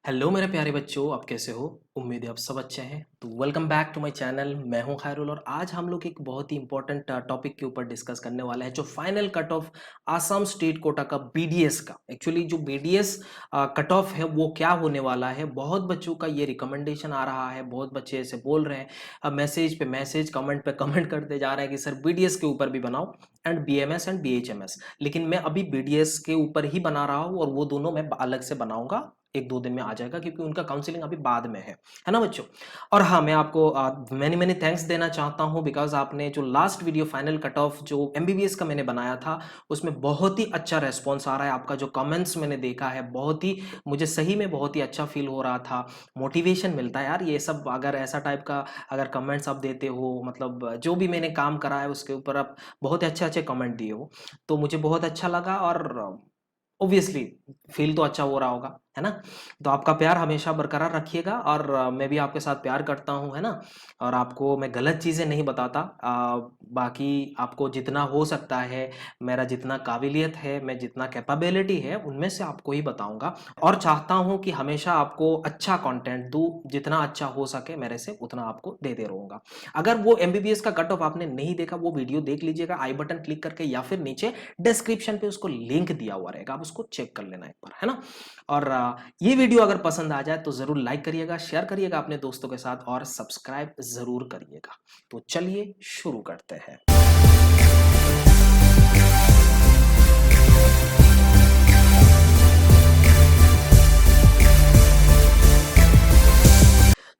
Hello मेरे प्यारे बच्चों, आप कैसे हो? उम्मीद है आप सब अच्छे हैं। तो welcome back to my channel. मैं हूं खैरुल और आज हम लोग एक बहुत ही इंपॉर्टेंट टॉपिक के ऊपर डिस्कस करने वाले हैं, जो final cut off Assam state quota का बीडीएस का। एक्चुअली जो बीडीएस कट ऑफ है वो क्या होने वाला है। बहुत बच्चों का ये रिकमेंडेशन आ रहा है, बहुत बच्चे ऐसे बोल रहे हैं, मैसेज पे मैसेज, कमेंट पे कमेंट करते जा रहे हैं कि सर बीडीएस के ऊपर भी बनाओ एंड बीएमएस एंड बीएचएमएस। लेकिन मैं अभी बीडीएस के ऊपर ही बना रहा हूँ और वो दोनों मैं अलग से बनाऊंगा, एक दो दिन में आ जाएगा क्योंकि उनका काउंसलिंग अभी बाद में है ना बच्चों। और हाँ, मैं आपको मैनी मैनी थैंक्स देना चाहता हूँ बिकॉज आपने जो last video final cut off जो एमबीबीएस का मैंने बनाया था उसमें बहुत ही अच्छा रेस्पॉन्स आ रहा है। आपका जो कमेंट्स मैंने देखा है बहुत ही, मुझे सही में बहुत ही अच्छा फील हो रहा था, मोटिवेशन मिलता है यार। ये सब अगर ऐसा टाइप का अगर कमेंट्स आप देते हो, मतलब जो भी मैंने काम करा है उसके ऊपर आप बहुत अच्छे अच्छे कमेंट दिए हो, तो मुझे बहुत अच्छा लगा। और ऑब्वियसली फील तो अच्छा हो रहा होगा, है ना। तो आपका प्यार हमेशा बरकरार रखिएगा और मैं भी आपके साथ प्यार करता हूं, है ना। और आपको मैं गलत चीज़ें नहीं बताता। बाकी आपको जितना हो सकता है, मेरा जितना काबिलियत है, मैं जितना कैपेबिलिटी है उनमें से आपको ही बताऊंगा। और चाहता हूं कि हमेशा आपको अच्छा कंटेंट दूं, जितना अच्छा हो सके मेरे से उतना आपको देते रहूंगा। अगर वो एमबीबीएस का कट ऑफ आपने नहीं देखा, वो वीडियो देख लीजिएगा आई बटन क्लिक करके, या फिर नीचे डिस्क्रिप्शन पे उसको लिंक दिया हुआ रहेगा, आप उसको चेक कर लेना एक बार, है ना। और ये वीडियो अगर पसंद आ जाए तो जरूर लाइक करिएगा, शेयर करिएगा अपने दोस्तों के साथ और सब्सक्राइब जरूर करिएगा। तो चलिए शुरू करते हैं।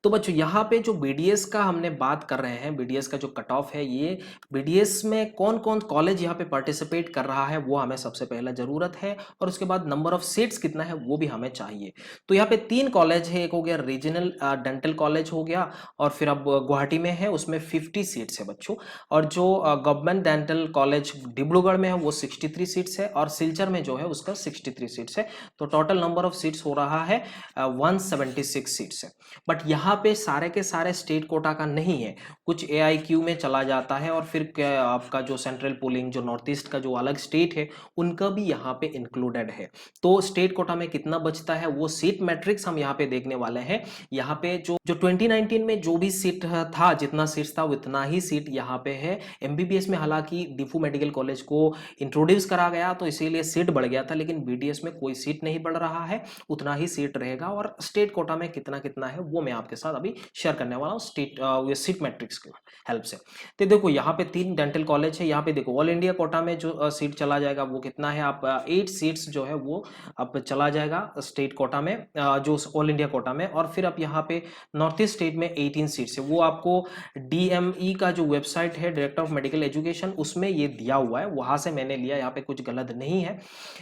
तो बच्चों यहाँ पे जो बीडीएस का हमने बात कर रहे हैं, बीडीएस का जो कट ऑफ है, ये बीडीएस में कौन कौन कॉलेज यहाँ पे पार्टिसिपेट कर रहा है वो हमें सबसे पहले जरूरत है, और उसके बाद नंबर ऑफ सीट्स कितना है वो भी हमें चाहिए। तो यहाँ पे 3 कॉलेज है, एक हो गया रीजनल डेंटल कॉलेज हो गया, और फिर अब गुवाहाटी में है उसमें 50 सीट्स है बच्चों, और जो गवर्नमेंट डेंटल कॉलेज डिब्रूगढ़ में है वो 63 सीट्स है, और सिलचर में जो है उसका 63 सीट्स है। तो टोटल नंबर ऑफ सीट्स हो रहा है 176 सीट्स है। बट यहाँ पे सारे के सारे स्टेट कोटा का नहीं है, कुछ एआईक्यू में चला जाता है, और फिर क्या आपका जो सेंट्रल पूलिंग जो नॉर्थ ईस्ट का जो अलग स्टेट है उनका भी यहाँ पे इंक्लूडेड है। तो स्टेट कोटा में कितना बचता है वो सीट मैट्रिक्स हम यहाँ पे देखने वाले हैं। यहाँ पे जो जो 2019 में जो भी सीट था, जितना सीट था उतना ही सीट यहाँ पे है। एमबीबीएस में हालांकि डिफू मेडिकल कॉलेज को इंट्रोड्यूस करा गया तो इसीलिए सीट बढ़ गया था, लेकिन बीडीएस में कोई सीट नहीं बढ़ रहा है, उतना ही सीट रहेगा। और स्टेट कोटा में कितना कितना है वो मैं आपके साथ अभी शेयर करने वाला हूँ स्टेट सीट मैट्रिक्स की हेल्प से। तो देखो यहाँ पे 3 डेंटल कॉलेज है। यहाँ पे देखो ऑल इंडिया कोटा में जो सीट चला जाएगा वो कितना है, आप 8 सीट्स जो है वो अब चला जाएगा स्टेट कोटा में, जो ऑल इंडिया कोटा में। और फिर आप यहाँ पे नॉर्थ ईस्ट स्टेट में 18 सीट्स है, वो आपको डीएमई का जो वेबसाइट है डायरेक्टर ऑफ मेडिकल एजुकेशन उसमें ये दिया हुआ है, वहां से मैंने लिया, यहाँ पे कुछ गलत नहीं है।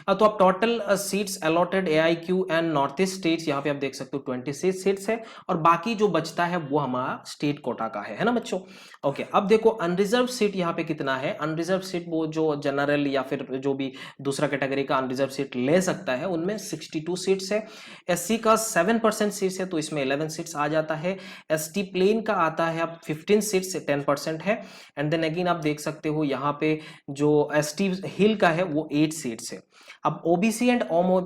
तो आप total seats allotted AIQ and north east states यहाँ पे आप देख सकते हो 26 सीट्स है, और बाकी जो बचता है वो हमारा स्टेट कोटा का है ना बच्चों। ओके, अब देखो अनरिजर्व सीट यहाँ पे कितना है। अनरिजर्व सीट वो जो जनरल या फिर जो भी दूसरा कैटेगरी का अनरिजर्व सीट ले सकता है उनमें 62 सीट्स है। एससी का 7% सीट्स है तो इसमें 11 सीट्स आ जाता है। एसटी प्लेन का आता है अब 15 सीट्स 10% है। एंड देन अगेन आप देख सकते हो यहाँ पे जो एसटी हिल का है वो 8 सीट्स है। अब ओबीसी एंड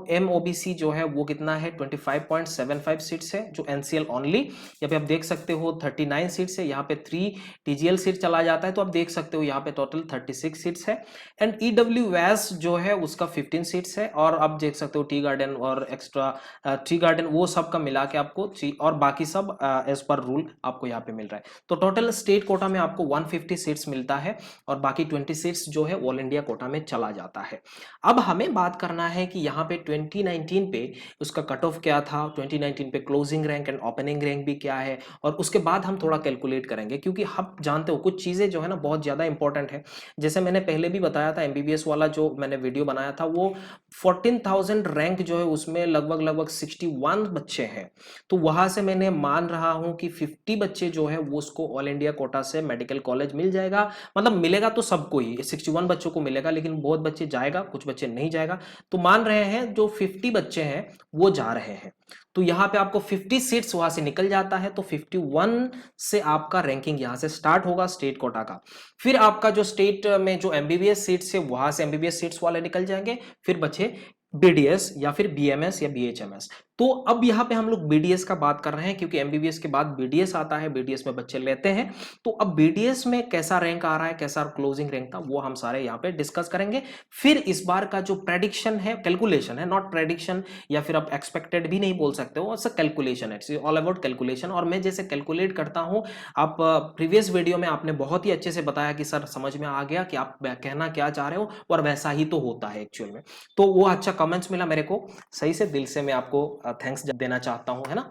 एमओबीसी जो है वो कितना है 25.75 सीट्स है, जो एनसीएल ओनली। यहाँ पे आप देख सकते हो 39 सीट्स है, यहाँ पे 3 टीजीएल सीट चला जाता है, तो आप देख सकते हो यहाँ पे टोटल 36 सीट्स है। एंड ईडब्ल्यूएस जो है उसका 15 सीट्स है, और आप देख सकते हो टी गार्डन और एक्स्ट्रा टी गार्डन वो सब का मिला के आपको और बाकी सब एज पर रूल आपको यहाँ पे मिल रहा है। तो टोटल स्टेट कोटा में आपको 150 सीट्स मिलता है, और बाकी 20 सीट्स जो है ऑल इंडिया कोटा में चला जाता है। अब हमें बात करना है कि यहाँ पे 2019 पे उसका कट ऑफ क्या था, 2019 पे closing rank and opening rank भी क्या है, और उसके बाद हम थोड़ा कैलकुलेट करेंगे, क्योंकि हम जानते हो कुछ चीज़ें जो है ना बहुत ज़्यादा इंपॉर्टेंट है। जैसे मैंने पहले भी बताया था, एमबीबीएस वाला जो मैंने वीडियो बनाया था वो 14,000 रैंक जो है उसमें लगभग लगभग 61 बच्चे हैं। तो वहां से मैंने मान रहा हूं कि 50 बच्चे जो है वो उसको ऑल इंडिया कोटा से मेडिकल कॉलेज मिल जाएगा। मतलब मिलेगा तो सबको ही, 61 बच्चों को मिलेगा, लेकिन बहुत बच्चे जाएगा, कुछ बच्चे नहीं जाएगा। तो मान रहे हैं जो 50 बच्चे हैं वो जा रहे हैं। तो यहाँ पे आपको 50 सीट्स वहां से निकल जाता है, तो 51 से आपका रैंकिंग यहाँ से स्टार्ट होगा स्टेट कोटा का। फिर आपका जो स्टेट में जो एमबीबीएस सीट्स है वहां से एमबीबीएस सीट्स वाले निकल जाएंगे, फिर बचे बीडीएस या फिर बीएमएस या बीएचएमएस। तो अब यहाँ पे हम लोग बीडीएस का बात कर रहे हैं क्योंकि एमबीबीएस के बाद बीडीएस आता है, बीडीएस में बच्चे लेते हैं। तो अब बीडीएस में कैसा रैंक आ रहा है, कैसा क्लोजिंग रैंक था, वो हम सारे यहाँ पे डिस्कस करेंगे। फिर इस बार का जो प्रेडिक्शन है, कैलकुलेशन है, नॉट प्रेडिक्शन या फिर आप एक्सपेक्टेड भी नहीं बोल सकते हो, कैलकुलेशन है, इट्स ऑल अबाउट कैलकुलेशन। और मैं जैसे कैलकुलेट करता हूँ, आप प्रीवियस वीडियो में आपने बहुत ही अच्छे से बताया कि सर समझ में आ गया कि आप कहना क्या चाह रहे हो, और वैसा ही तो होता है एक्चुअल में। तो वो अच्छा कमेंट्स मिला मेरे को, सही से दिल से मैं आपको थैंक्स देना चाहता हूं, है ना।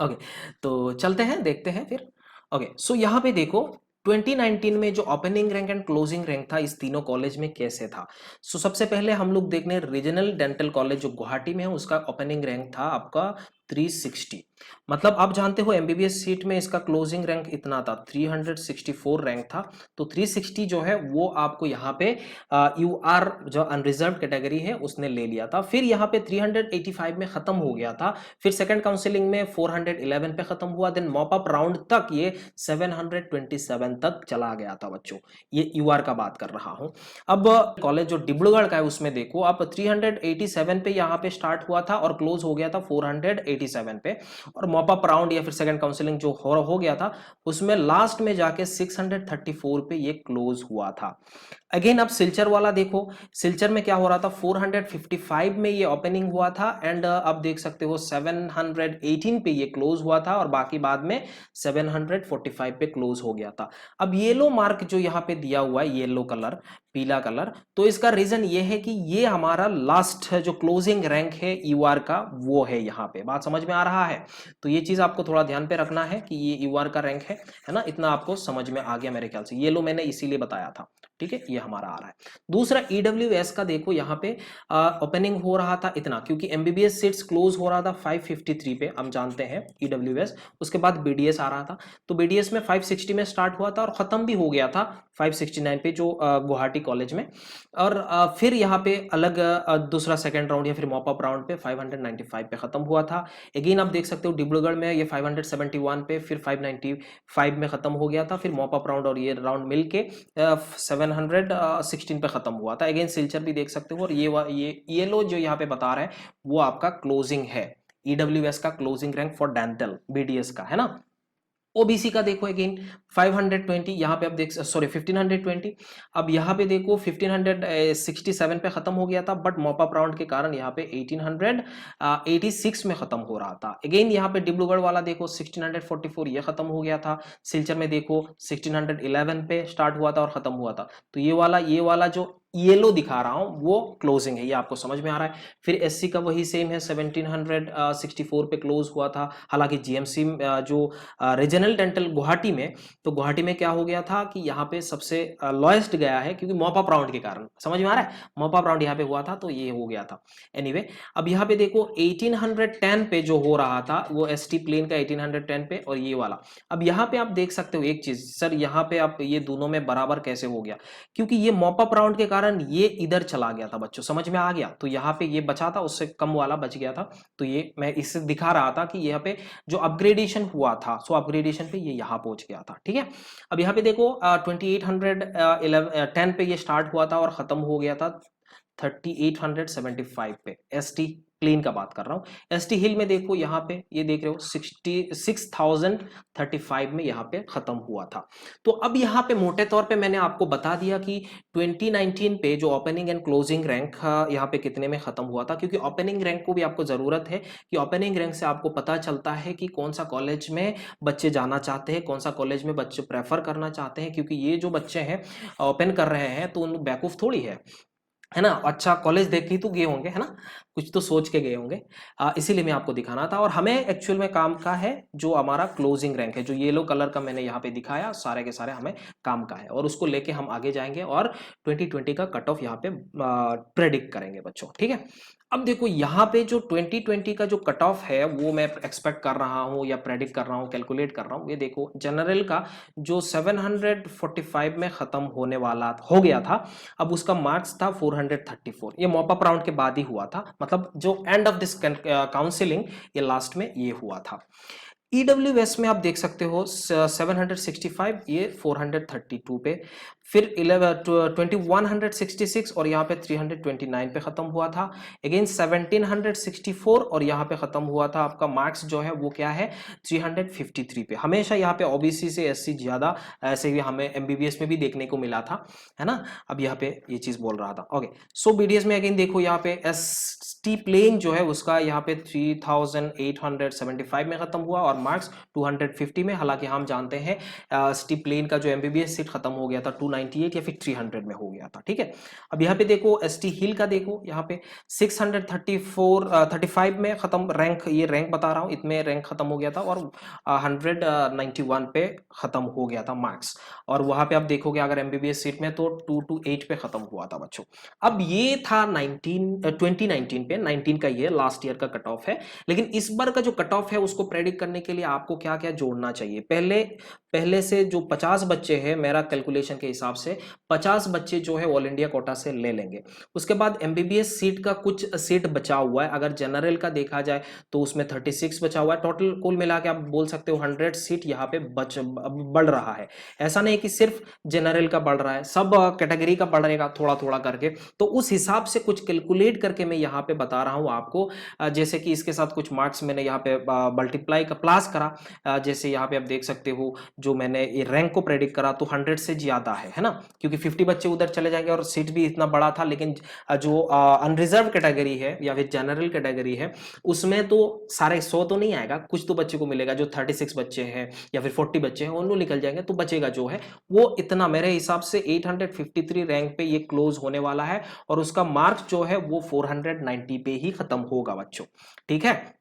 ओके, तो चलते हैं, देखते हैं फिर। ओके, सो यहाँ पे देखो 2019 में जो opening rank and closing rank था इस तीनों कॉलेज में कैसे था। सो सबसे पहले हम लोग देखने रीजनल डेंटल कॉलेज जो गुवाहाटी में है, उसका ओपनिंग रैंक था आपका 360। मतलब आप जानते हो एमबीबीएस सीट में इसका क्लोजिंग रैंक इतना था, 364 रैंक था। तो 360 जो है वो आपको यहाँ पे यूआर जो अनरिजर्व कैटेगरी है उसने ले लिया था। फिर यहाँ पे 385 में खत्म हो गया था। फिर सेकंड काउंसलिंग में 411 पे खत्म हुआ। देन मॉप अप राउंड तक ये 727 तक चला गया था बच्चों। ये यूआर का बात कर रहा हूँ। अब कॉलेज जो डिब्रूगढ़ का है उसमें देखो आप 387 पे यहाँ पे स्टार्ट हुआ था और क्लोज हो गया था 487 पे। और मॉप अप राउंड या फिर सेकंड काउंसलिंग जो हो गया था उसमें लास्ट में जाके 634 पे ये क्लोज हुआ था। अगेन अब सिलचर वाला देखो, सिलचर में क्या हो रहा था, 455 में ये ओपनिंग हुआ था एंड अब देख सकते हो 718 पे ये क्लोज हुआ था और बाकी बाद में 745 पे क्लोज हो गया था। अब येलो मार्क जो यहाँ पे दिया हुआ है, येलो कलर, पीला कलर, तो इसका रीजन ये है कि ये हमारा लास्ट जो क्लोजिंग रैंक है यूआर का वो है। यहाँ पे बात समझ में आ रहा है। तो ये चीज आपको थोड़ा ध्यान पे रखना है कि ये यूआर का रैंक है ना। इतना आपको समझ में आ गया मेरे ख्याल से, येलो मैंने इसीलिए बताया था। ठीक है, ये हमारा आ रहा है। दूसरा ईडब्ल्यूएस का देखो, यहाँ पे ओपनिंग हो रहा था इतना क्योंकि एमबीबीएस सीट्स क्लोज हो रहा था 553 पे, हम जानते हैं ईडब्ल्यूएस। उसके बाद बीडीएस आ रहा था, तो बीडीएस में 560 में स्टार्ट हुआ था और खत्म भी हो गया था 569 पे जो गुवाहाटी कॉलेज में। और फिर यहाँ पे अलग दूसरा सेकंड राउंड या फिर मॉप अप राउंड पे 595 पे खत्म हुआ था। अगेन आप देख सकते हो डिब्रूगढ़ में ये 571 पे, फिर 595 में खत्म हो गया था। फिर मॉप अप राउंड और ये राउंड मिलके 716 पे खत्म हुआ था। अगेन सिलचर भी देख सकते हो। और ये येलो जो यहाँ पे बता रहे हैं वो आपका क्लोजिंग है, ईडब्ल्यूएस का closing rank for dental BDS का, है ना। ओबीसी का देखो अगेन 520, यहाँ पे आप देख, सॉरी 1520। अब यहाँ पे देखो 1567 पे खत्म हो गया था, बट मॉप अप राउंड के कारण यहाँ पे 1886 में खत्म हो रहा था। अगेन यहाँ पे डिब्रूगढ़ वाला देखो 1644 ये खत्म हो गया था। सिलचर में देखो 1611 पे स्टार्ट हुआ था और खत्म हुआ था। तो ये वाला जो येलो दिखा रहा हूं वो क्लोजिंग है, ये आपको समझ में आ रहा है। फिर एससी का वही सेम है, 1764 पे क्लोज हुआ था। हालांकि जीएमसी जो रीजनल डेंटल गुवाहाटी में, तो गुवाहाटी में क्या हो गया था कि यहाँ पे सबसे लोएस्ट गया है क्योंकि मॉप अप राउंड के कारण, समझ में आ रहा है। मॉप अप राउंड यहाँ पे हुआ था तो ये हो गया था। एनीवे अब यहाँ पे देखो 1810 पे जो हो रहा था वो एसटी प्लेन का 1810 पे, और ये वाला। अब यहाँ पे आप देख सकते हो एक चीज, सर यहाँ पे आप ये दोनों में बराबर कैसे हो गया, क्योंकि ये मॉप अप राउंड के कारण ये इधर चला गया था बच्चों, समझ में आ गया। तो यहाँ पे ये बचा था, उससे कम वाला बच गया था। तो ये मैं इससे दिखा रहा था कि यहाँ पे जो अपग्रेडेशन हुआ था, सो अपग्रेडेशन पे ये यहाँ पहुंच गया था। ठीक है, अब यहाँ पे देखो 2810 पे ये स्टार्ट हुआ था और खत्म हो गया था 3875 पे। एसटी प्लेन का बात कर रहा हूँ। एसटी हिल में देखो यहाँ पे ये देख रहे हो 6035 में यहाँ पे खत्म हुआ था। तो अब यहाँ पे मोटे तौर पे मैंने आपको बता दिया कि 2019 पे जो ओपनिंग एंड क्लोजिंग रैंक यहाँ पे कितने में खत्म हुआ था, क्योंकि ओपनिंग रैंक को भी आपको जरूरत है कि ओपनिंग रैंक से आपको पता चलता है कि कौन सा कॉलेज में बच्चे जाना चाहते हैं, कौन सा कॉलेज में बच्चे प्रेफर करना चाहते हैं। क्योंकि ये जो बच्चे हैं ओपन कर रहे हैं तो उन बेवकूफ थोड़ी है ना, अच्छा कॉलेज देख के ही तो गए होंगे, है ना, कुछ तो सोच के गए होंगे। इसीलिए मैं आपको दिखाना था। और हमें एक्चुअल में काम का है जो हमारा क्लोजिंग रैंक है, जो येलो कलर का मैंने यहाँ पे दिखाया, सारे के सारे हमें काम का है और उसको लेके हम आगे जाएंगे और 2020 का कट ऑफ यहाँ पे प्रेडिक्ट करेंगे बच्चों। ठीक है, अब देखो यहाँ पे जो 2020 का जो कट ऑफ है वो मैं एक्सपेक्ट कर रहा हूँ या प्रेडिक्ट कर रहा हूँ, कैलकुलेट कर रहा हूँ। ये देखो जनरल का जो 745 में खत्म होने वाला हो गया था, अब उसका मार्क्स था 434। ये मॉप अप राउंड के बाद ही हुआ था, मतलब जो एंड ऑफ दिस काउंसिलिंग ये लास्ट में ये हुआ था। ईडब्ल्यूएस में आप देख सकते हो 765, ये 432 पे। फिर 2166 और यहाँ पे 329 पे खत्म हुआ था। अगेन 1764 और यहाँ पे खत्म हुआ था आपका मार्क्स जो है वो क्या है 353 पे। हमेशा यहाँ पे ओबीसी से एससी ज्यादा, ऐसे ही हमें एमबीबीएस में भी देखने को मिला था, है ना। अब यहाँ पे ये चीज बोल रहा था। ओके, सो बीडीएस में अगेन देखो यहाँ पे एसटी प्लेन जो है उसका यहाँ पे 3875 में खत्म हुआ और मार्क्स 250 में। हालांकि हम जानते हैं एसटी प्लेन का जो एमबीबीएस सीट खत्म हो गया था 298 या फिर 300 में हो गया था, ठीक है। अब यहाँ पे देखो एसटी हिल का देखो यहाँ पे 35 में खत्म रैंक, ये रैंक बता रहा हूँ, इतने रैंक खत्म हो गया था और 191 पे खत्म हो गया था मार्क्स। और वहां पे आप देखोगे अगर एमबीबीएस सीट में तो 228 पे खत्म हुआ था बच्चों। अब ये था 2019 पे, 19 का ये लास्ट ईयर का कट ऑफ है। लेकिन इस बार का जो कट ऑफ है उसको प्रेडिक्ट करने के लिए आपको क्या क्या जोड़ना चाहिए। पहले से जो 50 बच्चे हैं, मेरा कैलकुलेशन के हिसाब से 50 बच्चे जो है ऑल इंडिया कोटा से ले लेंगे। उसके बाद एमबीबीएस सीट का कुछ सीट बचा हुआ है, अगर जनरल का देखा जाए तो उसमें 36 बचा हुआ है। टोटल कुल मिला के आप बोल सकते हो 100 सीट यहाँ पे बढ़ रहा है। ऐसा नहीं कि सिर्फ जनरल का बढ़ रहा है, सब कैटेगरी का बढ़ेगा थोड़ा थोड़ा करके। तो उस हिसाब से कुछ कैलकुलेट करके मैं यहाँ पे बता रहा हूँ आपको। जैसे कि इसके साथ कुछ मार्क्स मैंने यहाँ पे मल्टीप्लाई का प्लस करा। जैसे यहाँ पे आप देख सकते हो जो मैंने ये रैंक को प्रेडिक्ट करा तो 100 से ज्यादा है ना, क्योंकि 50 बच्चे उधर चले जाएंगे और सीट भी इतना बड़ा था। लेकिन जो अनरिजर्व कैटेगरी है या फिर जनरल कैटेगरी है उसमें तो सारे 100 तो नहीं आएगा, कुछ तो बच्चे को मिलेगा। जो 36 बच्चे हैं या फिर 40 बच्चे हैं उनको निकल जाएंगे, तो बचेगा जो है वो इतना। मेरे हिसाब से 853 रैंक पे ये क्लोज होने वाला है और उसका मार्क्स जो है वो 490 पे ही खत्म होगा बच्चों, ठीक है।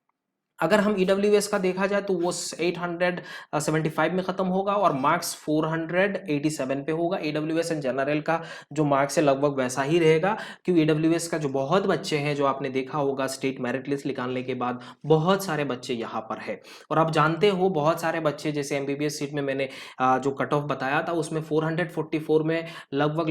अगर हम ईडब्ल्यूएस का देखा जाए तो वो 875 में खत्म होगा और मार्क्स 487 पे होगा। ईडब्ल्यूएस एंड जनरल का जो मार्क्स है लगभग वैसा ही रहेगा, क्योंकि ईडब्ल्यूएस का जो बहुत बच्चे हैं, जो आपने देखा होगा स्टेट मेरिट लिस्ट निकालने के बाद बहुत सारे बच्चे यहाँ पर है। और आप जानते हो बहुत सारे बच्चे, जैसे एमबीबीएस सीट में मैंने जो कट ऑफ बताया था उसमें 444 में लगभग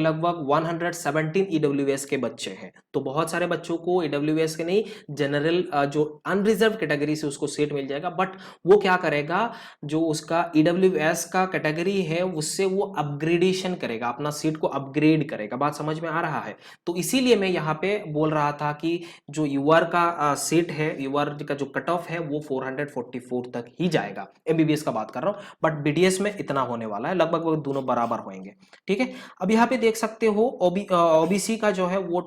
117 ईडब्ल्यूएस के बच्चे हैं। तो बहुत सारे बच्चों को ईडब्ल्यूएस के नहीं, जनरल जो अनरिजर्व कैटेगरी से उसको सीट मिल जाएगा। बट वो क्या करेगा, जो उसका ईडब्ल्यूएस का कैटेगरी है उससे वो अपग्रेडेशन करेगा, अपना सीट को अपग्रेड करेगा। बात समझ में आ रहा है। तो इसीलिए मैं यहाँ पे बोल रहा था कि जो यूआर का सीट है, यूआर का जो कट ऑफ है वो 444 तक ही जाएगा। एमबीबीएस का बात कर रहा हूँ, बट बीडीएस में इतना होने वाला है, लगभग दोनों बराबर होंगे, ठीक है। अब यहाँ पे देख सकते हो ओबीसी का जो है वो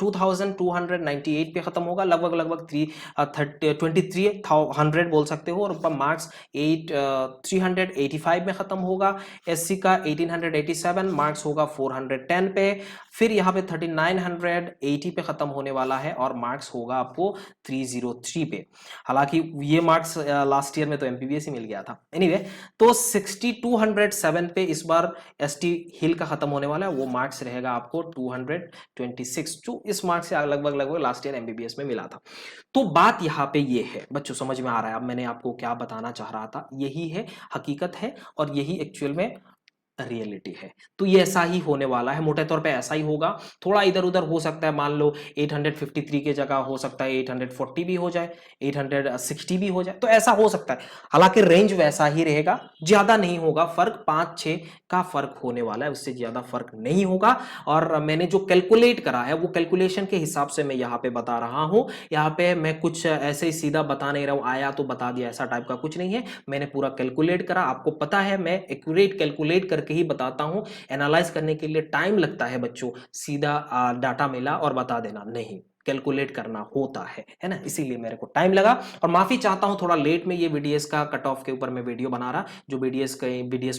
2298 पे खत्म होगा, लगभग 2300 बोल सकते हो। और मार्क्स 385 में खत्म होगा। एससी का 1887 मार्क्स होगा 410 पे। फिर यहाँ पे 3980 पे खत्म होने वाला है और मार्क्स होगा आपको 303 पे। हालांकि ये मार्क्स लास्ट ईयर में तो एमपीबीएस ही मिल गया था। एनीवे, तो 6207 पे इस बार एसटी हिल का खत्म होने वाला है, वो मार्क्स रहेगा आपको 226, जो इस मार्क्स से लगभग लास्ट ईयर एमबीबीएस में मिला था। तो बात यहाँ पे ये है बच्चों, समझ में आ रहा है अब मैंने आपको क्या बताना चाह रहा था। यही है, हकीकत है और यही एक्चुअल में रियलिटी है। तो ये ऐसा ही होने वाला है, मोटे तौर पे ऐसा ही होगा। थोड़ा इधर उधर हो सकता है, मान लो 853 की जगह हो सकता है 840 भी हो जाए, 860 भी हो जाए, तो ऐसा हो सकता है। हालांकि रेंज वैसा ही रहेगा, ज्यादा नहीं होगा फर्क, 5-6 का फर्क होने वाला है, उससे ज्यादा फर्क नहीं होगा। और मैंने जो कैलकुलेट करा है वो कैलकुलेशन के हिसाब से मैं यहाँ पे बता रहा हूँ। यहाँ पे मैं कुछ ऐसे ही सीधा बता नहीं रहा हूँ, आया तो बता दिया, ऐसा टाइप का कुछ नहीं है। मैंने पूरा कैलकुलेट करा, आपको पता है मैं एक्यूरेट कैलकुलेट करके ही बताता हूं। एनालाइज करने के लिए टाइम लगता है बच्चों, सीधा डाटा मिला और बता देना नहीं, कैलकुलेट करना होता है ना। इसीलिए मेरे को टाइम लगा और माफी चाहता हूं थोड़ा लेट में ये बीडीएस का कट ऑफ के ऊपर मैं वीडियो बना रहा। जो बीडीएस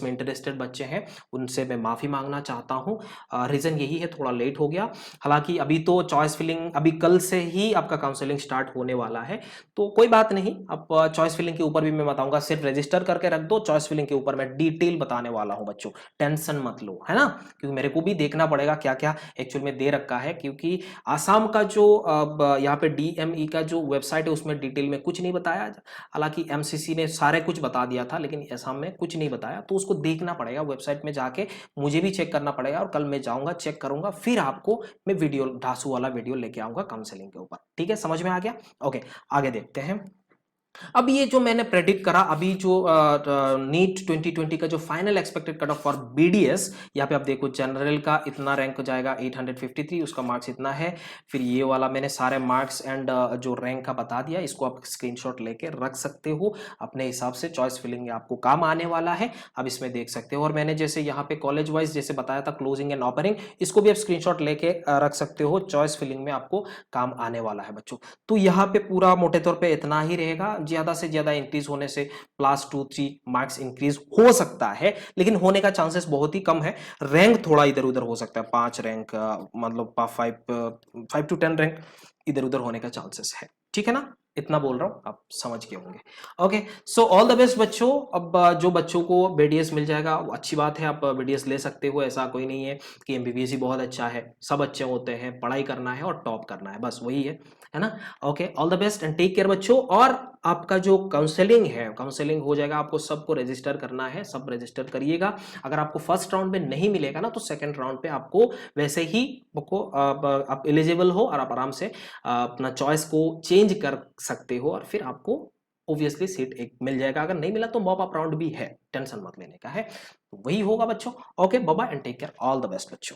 में इंटरेस्टेड बच्चे हैं उनसे मैं माफी मांगना चाहता हूं, रीजन यही है, थोड़ा लेट हो गया। हालांकि अभी तो चॉइस फिलिंग, अभी कल से ही आपका काउंसलिंग स्टार्ट होने वाला है, तो कोई बात नहीं। अब चॉइस फिलिंग के ऊपर भी मैं बताऊंगा, सिर्फ रजिस्टर करके रख दो, चॉइस फिलिंग के ऊपर मैं डिटेल बताने वाला हूं बच्चों, टेंशन मत लो, है ना। क्योंकि मेरे को भी देखना पड़ेगा क्या क्या एक्चुअल में दे रखा है, क्योंकि आसाम का जो यहाँ पे डीएमई का जो वेबसाइट है उसमें डिटेल में कुछ नहीं बताया। हालांकि एमसीसी ने सारे कुछ बता दिया था, लेकिन आसाम में कुछ नहीं बताया, तो उसको देखना पड़ेगा वेबसाइट में जाके, मुझे भी चेक करना पड़ेगा। और कल मैं जाऊंगा, चेक करूंगा, फिर आपको मैं वीडियो, ढासू वाला वीडियो लेके आऊंगा काउंसलिंग के ऊपर, ठीक है। समझ में आ गया? ओके, आगे देखते हैं। अब ये जो मैंने प्रेडिक्ट करा, अभी जो नीट 2020 का जो final expected cut off for BDS, यहाँ पे आप देखो जनरल का इतना रैंक जाएगा 853, उसका मार्क्स इतना है। फिर ये वाला मैंने सारे मार्क्स एंड जो रैंक का बता दिया, इसको आप स्क्रीनशॉट लेके रख सकते हो अपने हिसाब से, चॉइस फिलिंग में आपको काम आने वाला है। अब इसमें देख सकते हो, और मैंने जैसे यहाँ पे कॉलेज वाइज जैसे बताया था क्लोजिंग एंड ओपनिंग, इसको भी आप स्क्रीनशॉट लेके रख सकते हो, चॉइस फिलिंग में आपको काम आने वाला है बच्चों। तो यहाँ पे पूरा मोटे तौर पे इतना ही रहेगा, ज्यादा से ज्यादा इंक्रीज होने से प्लस 2-3 मार्क्स इंक्रीज हो सकता है, लेकिन होने का चांसेस बहुत ही कम है। रैंक थोड़ा इधर उधर हो सकता है, 5 रैंक मतलब 5 to 10 रैंक इधर उधर होने का चांसेस है, ठीक है ना? इतना बोल रहा हूं, आप समझ गए होंगे। Okay, so all the best बच्चों। अब जो बच्चों को बीडीएस मिल जाएगा वो अच्छी बात है, आप बीडीएस ले सकते हो, ऐसा कोई नहीं है कि एमबीबीएस ही बहुत अच्छा है। सब अच्छे होते हैं, पढ़ाई करना है और टॉप करना है, बस वही है ना? Okay, all the best and take care बच्चों। और आपका जो काउंसलिंग है, काउंसलिंग हो जाएगा, आपको सबको रजिस्टर करना है, सब रजिस्टर करिएगा। अगर आपको फर्स्ट राउंड में नहीं मिलेगा ना, तो सेकंड राउंड पे आपको वैसे ही आपको आप एलिजिबल हो और आप आराम से अपना चॉइस को चेंज कर सकते हो, और फिर आपको ऑब्वियसली सीट एक मिल जाएगा। अगर नहीं मिला तो मॉप अप राउंड भी है, टेंशन मत लेने का है। तो वही होगा बच्चों। Okay, bye bye and take care, all the best बच्चों।